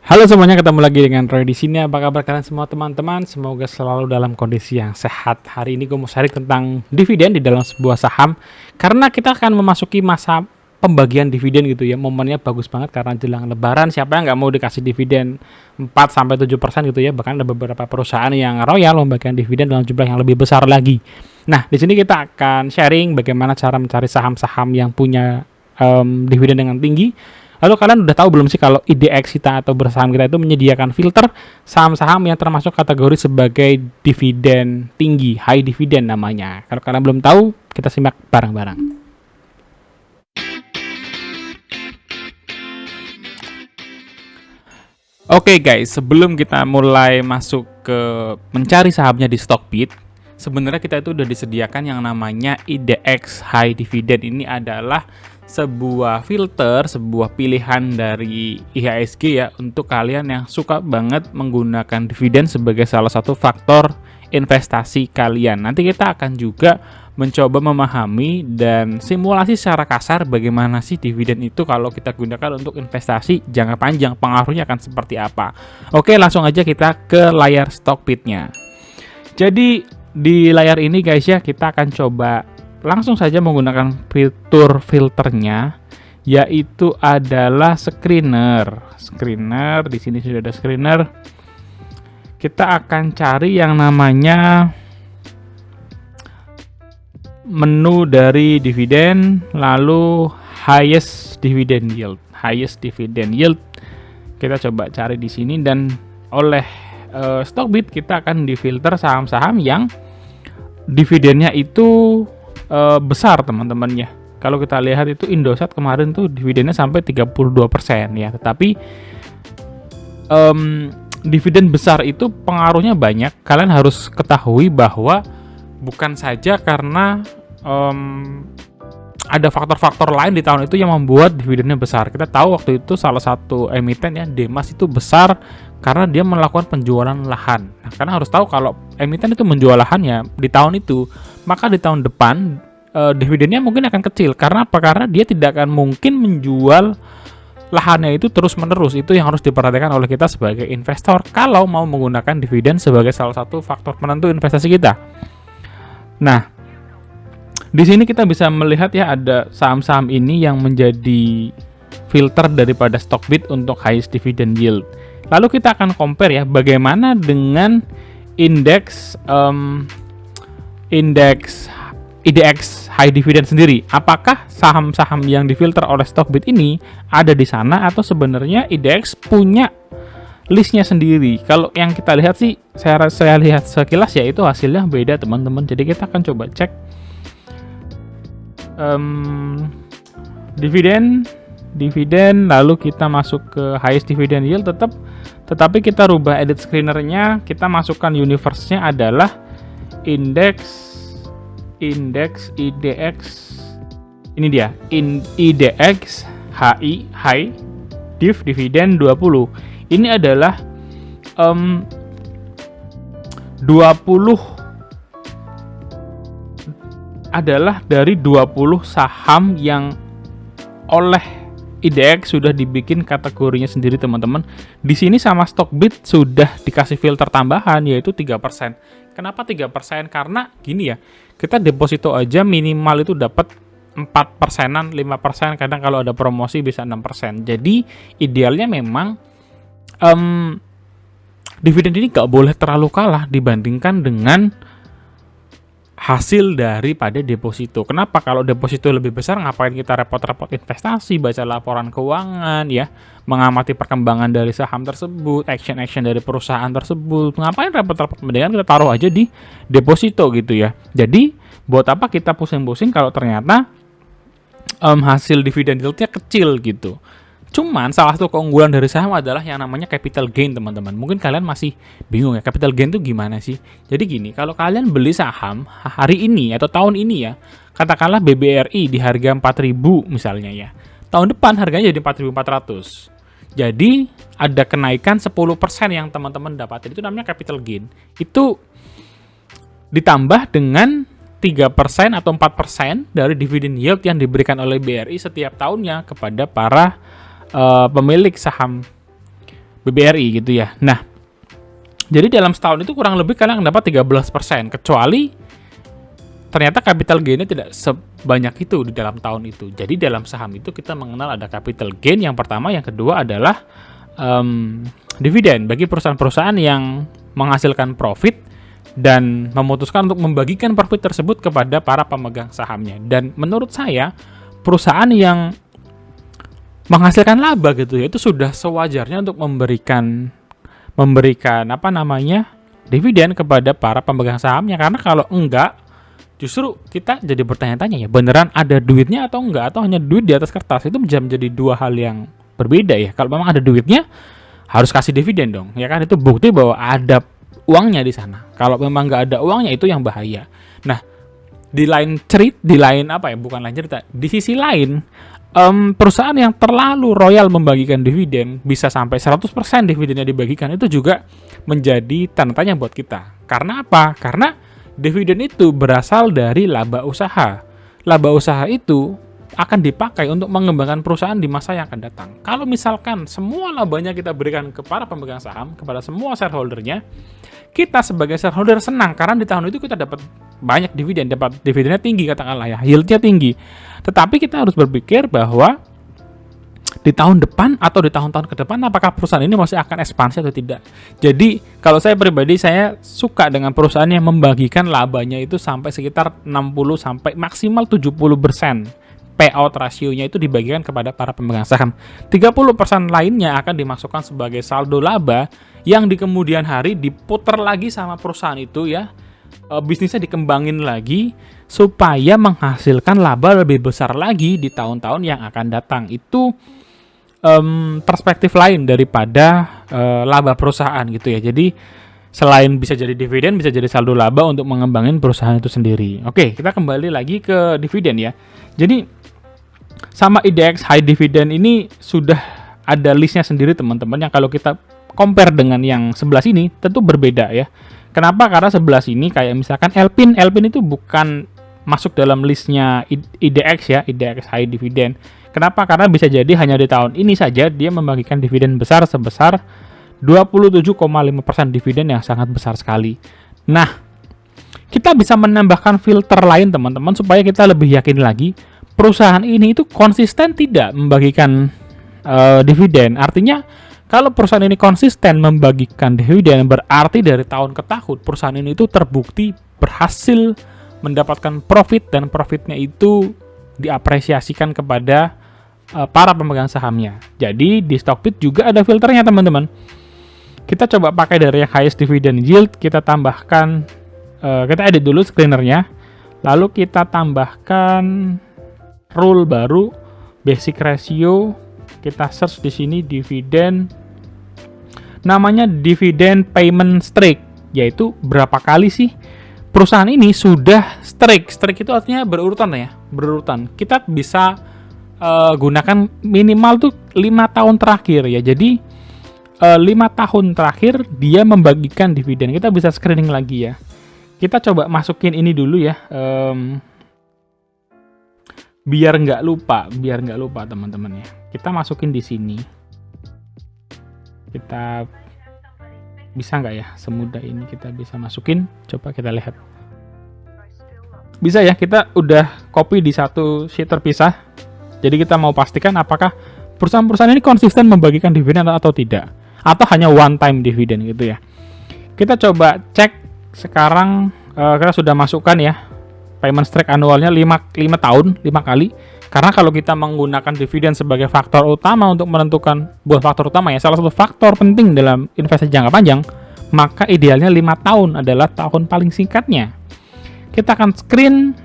Halo semuanya, ketemu lagi dengan Roy di sini. Apa kabar kalian semua teman-teman? Semoga selalu dalam kondisi yang sehat. Hari ini gue mau sharing tentang dividen di dalam sebuah saham. Karena kita akan memasuki masa pembagian dividen gitu ya. Momennya bagus banget karena jelang lebaran. Siapa yang nggak mau dikasih dividen 4-7% gitu ya. Bahkan ada beberapa perusahaan yang royal membagikan dividen dalam jumlah yang lebih besar lagi. Nah, di sini kita akan sharing bagaimana cara mencari saham-saham yang punya dividen dengan tinggi. Lalu kalian udah tahu belum sih kalau IDX kita atau bersaham kita itu menyediakan filter saham-saham yang termasuk kategori sebagai dividen tinggi, high dividend namanya. Kalau kalian belum tahu, kita simak bareng-bareng. Oke guys, sebelum kita mulai masuk ke mencari sahamnya di Stockbit, sebenarnya kita itu udah disediakan yang namanya IDX High Dividend. Ini adalah sebuah filter, sebuah pilihan dari IHSG ya untuk kalian yang suka banget menggunakan dividen sebagai salah satu faktor investasi kalian. Nanti kita akan juga mencoba memahami dan simulasi secara kasar bagaimana sih dividen itu kalau kita gunakan untuk investasi jangka panjang, pengaruhnya akan seperti apa. Oke, langsung aja kita ke layar Stockbit-nya. Jadi di layar ini guys ya, kita akan coba langsung saja menggunakan fitur filternya, yaitu adalah screener. Screener, di sini sudah ada screener. Kita akan cari yang namanya menu dari dividen, lalu highest dividend yield. Highest dividend yield kita coba cari di sini, dan oleh Stockbit kita akan difilter saham-saham yang dividennya itu besar teman-teman ya. Kalau kita lihat itu Indosat kemarin tuh dividennya sampai 32% ya. Tetapi dividen besar itu pengaruhnya banyak. Kalian harus ketahui bahwa bukan saja karena ada faktor-faktor lain di tahun itu yang membuat dividennya besar. Kita tahu waktu itu salah satu emiten ya, Demas itu besar karena dia melakukan penjualan lahan. Nah, karena harus tahu kalau emiten itu menjual lahannya di tahun itu, maka di tahun depan dividennya mungkin akan kecil. Karena apa? Karena dia tidak akan mungkin menjual lahannya itu terus-menerus. Itu yang harus diperhatikan oleh kita sebagai investor kalau mau menggunakan dividen sebagai salah satu faktor penentu investasi kita. Nah, di sini kita bisa melihat ya, ada saham-saham ini yang menjadi filter daripada Stockbit untuk highest dividend yield. Lalu kita akan compare ya, bagaimana dengan indeks IDX High Dividend sendiri. Apakah saham-saham yang difilter oleh Stockbit ini ada di sana, atau sebenarnya IDX punya listnya sendiri? Kalau yang kita lihat sih, saya lihat sekilas ya, itu hasilnya beda teman-teman. Jadi kita akan coba cek dividen, lalu kita masuk ke highest dividend yield tetapi kita rubah edit screenernya, kita masukkan universe-nya adalah indeks IDX, ini dia, IDX HI High Dividend 20. Ini adalah 20 adalah dari 20 saham yang oleh IDX sudah dibikin kategorinya sendiri teman-teman. Di sini sama Stockbit sudah dikasih filter tambahan, yaitu 3%. Kenapa 3%? Karena gini ya, kita deposito aja minimal itu dapat 4%-an, 5%, kadang kalau ada promosi bisa 6%. Jadi idealnya memang dividen ini nggak boleh terlalu kalah dibandingkan dengan hasil daripada deposito. Kenapa? Kalau deposito lebih besar, ngapain kita repot-repot investasi, baca laporan keuangan ya, mengamati perkembangan dari saham tersebut, action dari perusahaan tersebut. Ngapain repot-repot? Mendingan kita taruh aja di deposito gitu ya. Jadi buat apa kita pusing-pusing kalau ternyata hasil dividen yieldnya kecil gitu. Cuman salah satu keunggulan dari saham adalah yang namanya capital gain teman-teman. Mungkin kalian masih bingung ya, capital gain itu gimana sih? Jadi gini, kalau kalian beli saham hari ini atau tahun ini ya, katakanlah BBRI di harga 4.000 misalnya ya, tahun depan harganya jadi 4.400. Jadi ada kenaikan 10% yang teman-teman dapatin, itu namanya capital gain. Itu ditambah dengan 3% atau 4% dari dividen yield yang diberikan oleh BRI setiap tahunnya kepada para pemilik saham BBRI gitu ya. Nah, jadi dalam setahun itu kurang lebih kalian akan dapat 13%, kecuali ternyata capital gain-nya tidak sebanyak itu di dalam tahun itu. Jadi dalam saham itu kita mengenal ada capital gain yang pertama, yang kedua adalah dividen bagi perusahaan-perusahaan yang menghasilkan profit dan memutuskan untuk membagikan profit tersebut kepada para pemegang sahamnya. Dan menurut saya, perusahaan yang menghasilkan laba gitu ya, itu sudah sewajarnya untuk memberikan dividen kepada para pemegang sahamnya. Karena kalau enggak, justru kita jadi bertanya-tanya ya, beneran ada duitnya atau enggak, atau hanya duit di atas kertas. Itu bisa menjadi dua hal yang berbeda ya. Kalau memang ada duitnya, harus kasih dividen dong, ya kan? Itu bukti bahwa ada uangnya di sana. Kalau memang nggak ada uangnya, itu yang bahaya. Nah, di sisi lain, perusahaan yang terlalu royal membagikan dividen, bisa sampai 100% dividennya dibagikan, itu juga menjadi tanda tanya buat kita. Karena apa? Karena dividen itu berasal dari laba usaha. Laba usaha itu akan dipakai untuk mengembangkan perusahaan di masa yang akan datang. Kalau misalkan semua labanya kita berikan kepada pemegang saham, kepada semua shareholdernya, kita sebagai shareholder senang karena di tahun itu kita dapat banyak dividen, dapat dividennya tinggi katakanlah ya, yieldnya tinggi. Tetapi kita harus berpikir bahwa di tahun depan atau di tahun-tahun ke depan, apakah perusahaan ini masih akan ekspansi atau tidak. Jadi kalau saya pribadi, saya suka dengan perusahaan yang membagikan labanya itu sampai sekitar 60 sampai maksimal 70%. Payout rasionya itu dibagikan kepada para pemegang saham. 30% lainnya akan dimasukkan sebagai saldo laba yang di kemudian hari diputar lagi sama perusahaan itu ya. Bisnisnya dikembangin lagi supaya menghasilkan laba lebih besar lagi di tahun-tahun yang akan datang. Itu perspektif lain daripada laba perusahaan gitu ya. Jadi selain bisa jadi dividen, bisa jadi saldo laba untuk mengembangin perusahaan itu sendiri. Oke, kita kembali lagi ke dividen ya. Jadi sama IDX High Dividend ini sudah ada listnya sendiri teman-teman, yang kalau kita compare dengan yang sebelah sini tentu berbeda ya. Kenapa? Karena sebelah sini kayak misalkan Elpin itu bukan masuk dalam listnya IDX ya, IDX High Dividend. Kenapa? Karena bisa jadi hanya di tahun ini saja dia membagikan dividen besar sebesar 27,5% dividen, yang sangat besar sekali. Nah, kita bisa menambahkan filter lain teman-teman supaya kita lebih yakin lagi perusahaan ini itu konsisten tidak membagikan dividen. Artinya kalau perusahaan ini konsisten membagikan dividen, berarti dari tahun ke tahun perusahaan ini itu terbukti berhasil mendapatkan profit, dan profitnya itu diapresiasikan kepada para pemegang sahamnya. Jadi di Stockbit juga ada filternya teman-teman. Kita coba pakai dari yang highest dividend yield, kita tambahkan, kita edit dulu screenernya, lalu kita tambahkan rule baru, basic ratio. Kita search di sini dividen, namanya dividend payment streak, yaitu berapa kali sih perusahaan ini sudah streak. Streak itu artinya berurutan ya, berurutan. Kita bisa gunakan minimal tuh 5 tahun terakhir ya. Jadi 5 tahun terakhir dia membagikan dividen. Kita bisa screening lagi ya. Kita coba masukin ini dulu ya. Biar nggak lupa teman-teman ya. Kita masukin di sini. Kita bisa nggak ya semudah ini kita bisa masukin? Coba kita lihat. Bisa ya, kita udah copy di satu sheet terpisah. Jadi kita mau pastikan apakah perusahaan-perusahaan ini konsisten membagikan dividen atau tidak, atau hanya one time dividen gitu ya. Kita coba cek sekarang, kita sudah masukkan ya payment streak annualnya 5 tahun, 5 kali. Karena kalau kita menggunakan dividen sebagai faktor utama untuk menentukan, bukan faktor utama ya, salah satu faktor penting dalam investasi jangka panjang, maka idealnya 5 tahun adalah tahun paling singkatnya. Kita akan screen.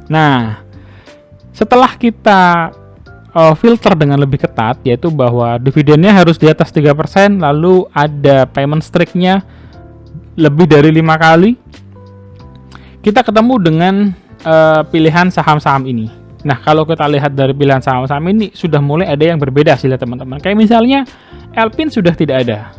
Nah, setelah kita filter dengan lebih ketat, yaitu bahwa dividennya harus di atas 3%, lalu ada payment streak-nya lebih dari 5 kali, kita ketemu dengan pilihan saham-saham ini. Nah, kalau kita lihat dari pilihan saham-saham ini, sudah mulai ada yang berbeda hasilnya teman-teman. Kayak misalnya Elpin sudah tidak ada.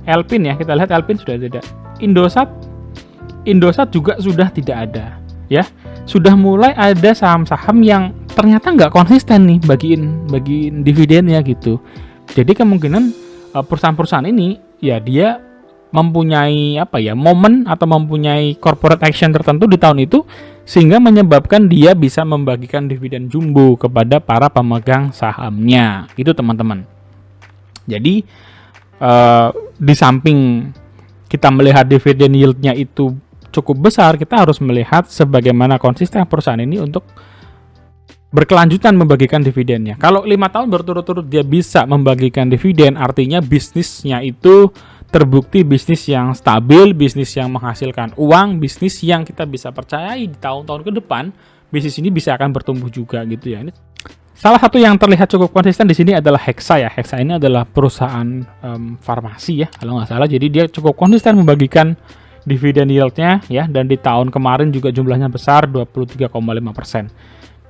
Elpin ya, kita lihat Elpin sudah tidak. Indosat juga sudah tidak ada. Ya, sudah mulai ada saham-saham yang ternyata nggak konsisten nih bagiin dividennya gitu. Jadi kemungkinan perusahaan-perusahaan ini ya dia mempunyai momen atau mempunyai corporate action tertentu di tahun itu sehingga menyebabkan dia bisa membagikan dividen jumbo kepada para pemegang sahamnya. Itu teman-teman. Jadi di samping kita melihat dividen yield-nya itu cukup besar, kita harus melihat sebagaimana konsisten perusahaan ini untuk berkelanjutan membagikan dividennya. Kalau 5 tahun berturut-turut dia bisa membagikan dividen, artinya bisnisnya itu terbukti bisnis yang stabil, bisnis yang menghasilkan uang, bisnis yang kita bisa percayai di tahun-tahun ke depan, bisnis ini bisa akan bertumbuh juga gitu ya. Ini salah satu yang terlihat cukup konsisten di sini adalah Hexa ya. Hexa ini adalah perusahaan farmasi ya, kalau nggak salah. Jadi dia cukup konsisten membagikan dividen yield-nya ya, dan di tahun kemarin juga jumlahnya besar 23,5%.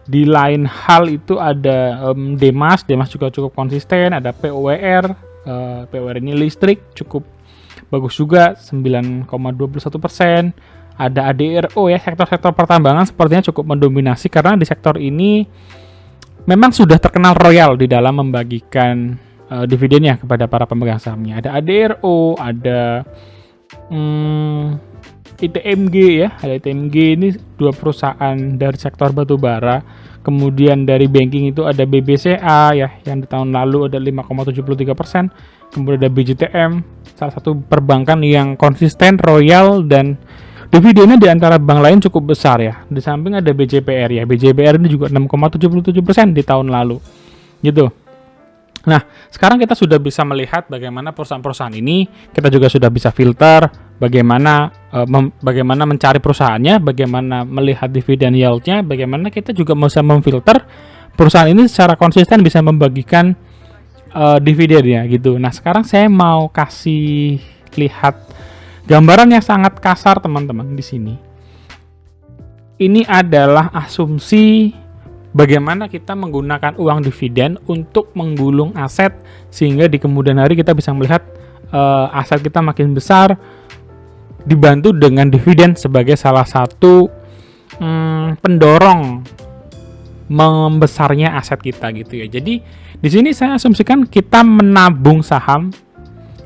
Di lain hal itu ada Demas juga cukup konsisten, ada POWR, POWR ini listrik cukup bagus juga 9,21%. Ada ADRO ya, sektor-sektor pertambangan sepertinya cukup mendominasi karena di sektor ini memang sudah terkenal royal di dalam membagikan dividennya kepada para pemegang sahamnya. Ada ADRO, ada ITMG ya, ada ITMG ini 2 perusahaan dari sektor batubara. Kemudian dari banking itu ada BBCA ya, yang di tahun lalu ada 5,73%. Kemudian ada BJTM, salah satu perbankan yang konsisten, royal, dan dividennya di antara bank lain cukup besar ya. Di samping ada BJPR ya, BJPR ini juga 6,77% di tahun lalu gitu. Nah, sekarang kita sudah bisa melihat bagaimana perusahaan-perusahaan ini, kita juga sudah bisa filter bagaimana mencari perusahaannya, bagaimana melihat dividen yield-nya, bagaimana kita juga bisa memfilter perusahaan ini secara konsisten bisa membagikan dividennya gitu. Nah, sekarang saya mau kasih lihat gambaran yang sangat kasar teman-teman di sini. Ini adalah asumsi bagaimana kita menggunakan uang dividen untuk menggulung aset sehingga di kemudian hari kita bisa melihat aset kita makin besar dibantu dengan dividen sebagai salah satu pendorong membesarnya aset kita gitu ya. Jadi di sini saya asumsikan kita menabung saham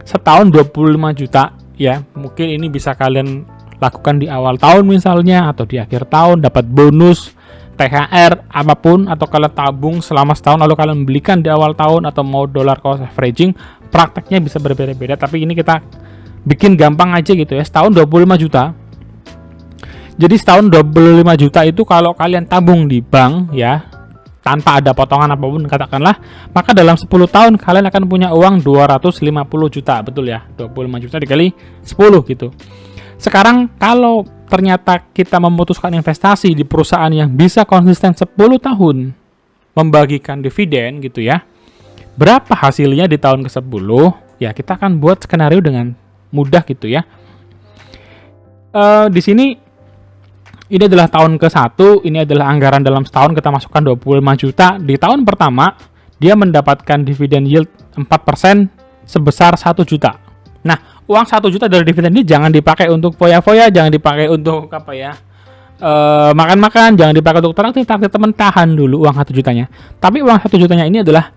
setahun 25 juta ya. Mungkin ini bisa kalian lakukan di awal tahun misalnya atau di akhir tahun, dapat bonus THR apapun, atau kalian tabung selama setahun lalu kalian belikan di awal tahun, atau mau dollar cost averaging, prakteknya bisa berbeda-beda, tapi ini kita bikin gampang aja gitu ya. Setahun 25 juta. Jadi setahun 25 juta itu kalau kalian tabung di bank ya, tanpa ada potongan apapun katakanlah, maka dalam 10 tahun kalian akan punya uang 250 juta, betul ya? 25 juta dikali 10 gitu. Sekarang kalau ternyata kita memutuskan investasi di perusahaan yang bisa konsisten 10 tahun membagikan dividen gitu ya, berapa hasilnya di tahun ke-10? Ya, kita akan buat skenario dengan mudah gitu ya. Di sini ini adalah tahun ke-1, ini adalah anggaran dalam setahun kita masukkan 25 juta. Di tahun pertama dia mendapatkan dividen yield 4% sebesar 1 juta. Nah, uang 1 juta dari dividen ini jangan dipakai untuk foya-foya, jangan dipakai untuk makan-makan, jangan dipakai untuk traktir teman, tahan dulu uang 1 jutanya. Tapi uang 1 jutanya ini adalah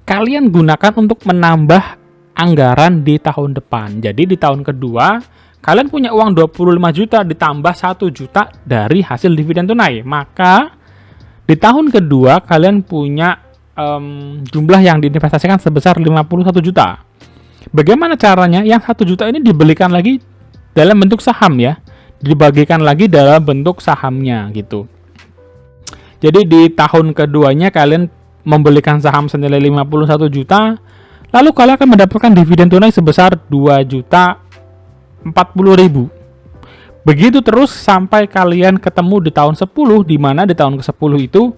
kalian gunakan untuk menambah anggaran di tahun depan. Jadi di tahun kedua kalian punya uang 25 juta ditambah 1 juta dari hasil dividen tunai. Maka di tahun kedua kalian punya jumlah yang diinvestasikan sebesar 51 juta. Bagaimana caranya? Yang 1 juta ini dibelikan lagi dalam bentuk saham ya, dibagikan lagi dalam bentuk sahamnya gitu. Jadi di tahun keduanya kalian membelikan saham senilai 51 juta, lalu kalian akan mendapatkan dividen tunai sebesar 2 juta 40 ribu. Begitu terus sampai kalian ketemu di tahun 10, di mana di tahun ke-10 itu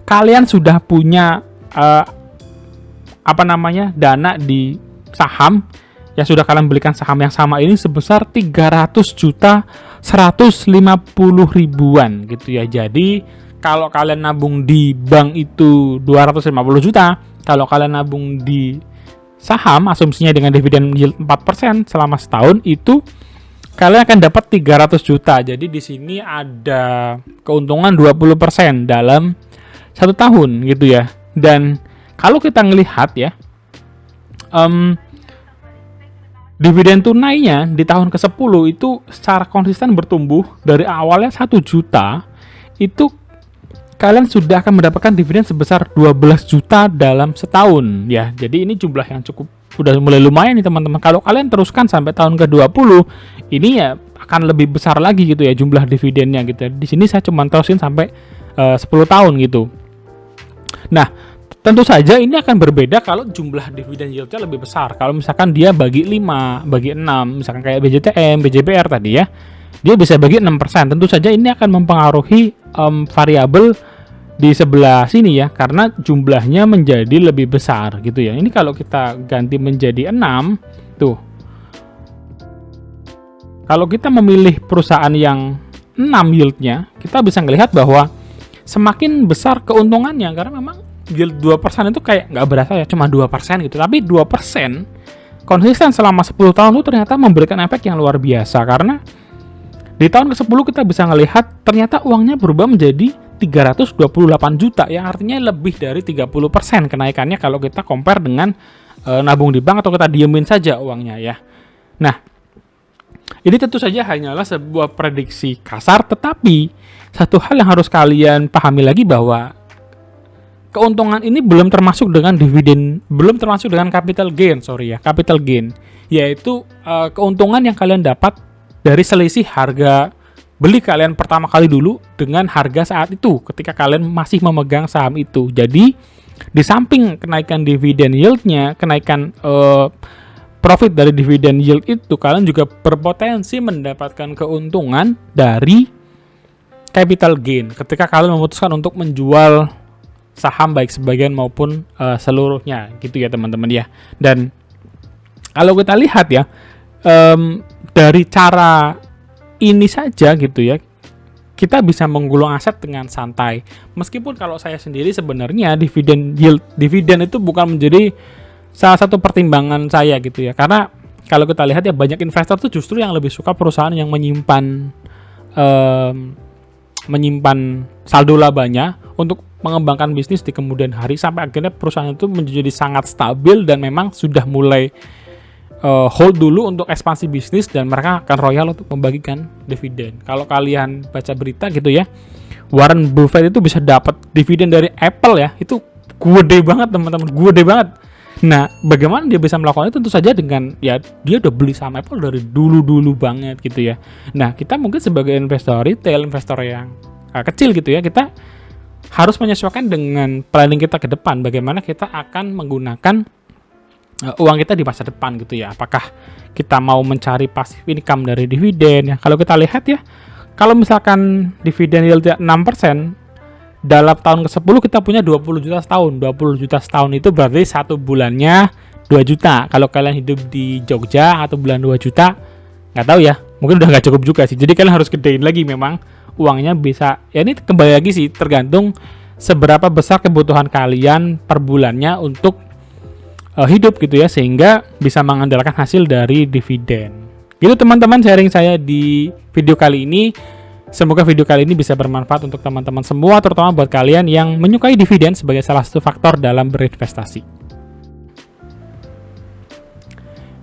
kalian sudah punya dana di saham yang sudah kalian belikan saham yang sama ini sebesar 300 juta 150 ribuan gitu ya. Jadi kalau kalian nabung di bank itu 250 juta, kalau kalian nabung di saham asumsinya dengan dividen yield 4% selama setahun itu kalian akan dapat 300 juta. Jadi di sini ada keuntungan 20% dalam 1 tahun gitu ya. Dan kalau kita ngelihat ya, dividen tunainya di tahun ke-10 itu secara konsisten bertumbuh dari awalnya 1 juta, itu kalian sudah akan mendapatkan dividen sebesar 12 juta dalam setahun ya. Jadi ini jumlah yang cukup udah mulai lumayan nih teman-teman. Kalau kalian teruskan sampai tahun ke-20, ini ya akan lebih besar lagi gitu ya jumlah dividennya gitu. Di sini saya cuma terusin sampai 10 tahun gitu. Nah, tentu saja ini akan berbeda kalau jumlah dividen yieldnya lebih besar. Kalau misalkan dia bagi 5, bagi 6, misalkan kayak BJTM, BJBR tadi ya, dia bisa bagi 6%. Tentu saja ini akan mempengaruhi variabel di sebelah sini ya, karena jumlahnya menjadi lebih besar gitu ya. Ini kalau kita ganti menjadi 6, tuh. Kalau kita memilih perusahaan yang 6 yieldnya, kita bisa melihat bahwa semakin besar keuntungannya, karena memang yield 2% itu kayak nggak berasa ya, cuma 2% gitu. Tapi 2% konsisten selama 10 tahun itu ternyata memberikan efek yang luar biasa, karena di tahun ke-10 kita bisa melihat ternyata uangnya berubah menjadi 328 juta, yang artinya lebih dari 30% kenaikannya kalau kita compare dengan nabung di bank atau kita diemin saja uangnya ya. Nah, ini tentu saja hanyalah sebuah prediksi kasar, tetapi satu hal yang harus kalian pahami lagi bahwa keuntungan ini belum termasuk dengan dividen, belum termasuk dengan capital gain, capital gain, yaitu keuntungan yang kalian dapat dari selisih harga beli kalian pertama kali dulu dengan harga saat itu ketika kalian masih memegang saham itu. Jadi di samping kenaikan dividen yieldnya, kenaikan profit dari dividen yield itu, kalian juga berpotensi mendapatkan keuntungan dari capital gain ketika kalian memutuskan untuk menjual saham baik sebagian maupun seluruhnya gitu ya teman-teman ya. Dan kalau kita lihat ya, dari cara ini saja gitu ya, kita bisa menggulung aset dengan santai. Meskipun kalau saya sendiri sebenarnya dividen yield, dividen itu bukan menjadi salah satu pertimbangan saya gitu ya. Karena kalau kita lihat ya, banyak investor tuh justru yang lebih suka perusahaan yang menyimpan saldo labanya untuk mengembangkan bisnis di kemudian hari sampai akhirnya perusahaan itu menjadi sangat stabil dan memang sudah mulai hold dulu untuk ekspansi bisnis, dan mereka akan royal untuk membagikan dividen. Kalau kalian baca berita gitu ya, Warren Buffett itu bisa dapat dividen dari Apple ya, itu gede banget teman-teman, gede banget. Nah, bagaimana dia bisa melakukan itu? Tentu saja dengan ya dia udah beli saham Apple dari dulu banget gitu ya. Nah, kita mungkin sebagai investor retail, investor yang kecil gitu ya, kita harus menyesuaikan dengan planning kita ke depan, bagaimana kita akan menggunakan uang kita di masa depan gitu ya. Apakah kita mau mencari passive income dari dividen ya. Kalau kita lihat ya, kalau misalkan dividen yieldnya 6%, dalam tahun ke-10 kita punya 20 juta setahun. 20 juta setahun itu berarti satu bulannya 2 juta. Kalau kalian hidup di Jogja atau bulan 2 juta, nggak tahu ya, mungkin udah nggak cukup juga sih. Jadi kalian harus gedein lagi memang uangnya bisa. Ya ini kembali lagi sih, tergantung seberapa besar kebutuhan kalian per bulannya untuk hidup gitu ya, sehingga bisa mengandalkan hasil dari dividen. Gitu teman-teman, sharing saya di video kali ini. Semoga video kali ini bisa bermanfaat untuk teman-teman semua, terutama buat kalian yang menyukai dividen sebagai salah satu faktor dalam berinvestasi.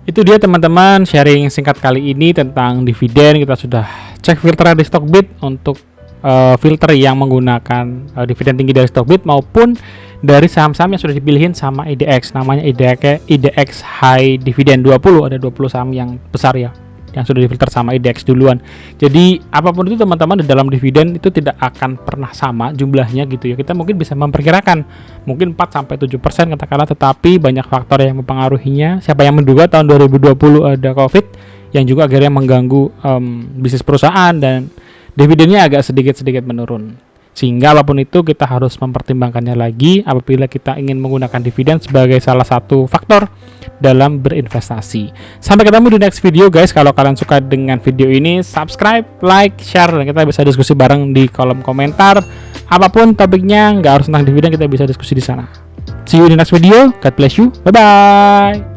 Itu dia teman-teman, sharing singkat kali ini tentang dividen. Kita sudah cek filter di Stockbit untuk filter yang menggunakan dividen tinggi dari Stockbit maupun dari saham-saham yang sudah dipilihin sama IDX. Namanya IDX High Dividend 20, ada 20 saham yang besar ya yang sudah difilter sama IDX duluan. Jadi apapun itu teman-teman, di dalam dividen itu tidak akan pernah sama jumlahnya gitu ya. Kita mungkin bisa memperkirakan mungkin 4-7% katakanlah, tetapi banyak faktor yang mempengaruhinya. Siapa yang menduga tahun 2020 ada Covid yang juga akhirnya mengganggu bisnis perusahaan dan dividennya agak sedikit menurun. Sehingga apapun itu kita harus mempertimbangkannya lagi apabila kita ingin menggunakan dividen sebagai salah satu faktor dalam berinvestasi. Sampai ketemu di next video guys. Kalau kalian suka dengan video ini, subscribe, like, share, dan kita bisa diskusi bareng di kolom komentar. Apapun topiknya, nggak harus tentang dividen, kita bisa diskusi di sana. See you in the next video. God bless you. Bye-bye.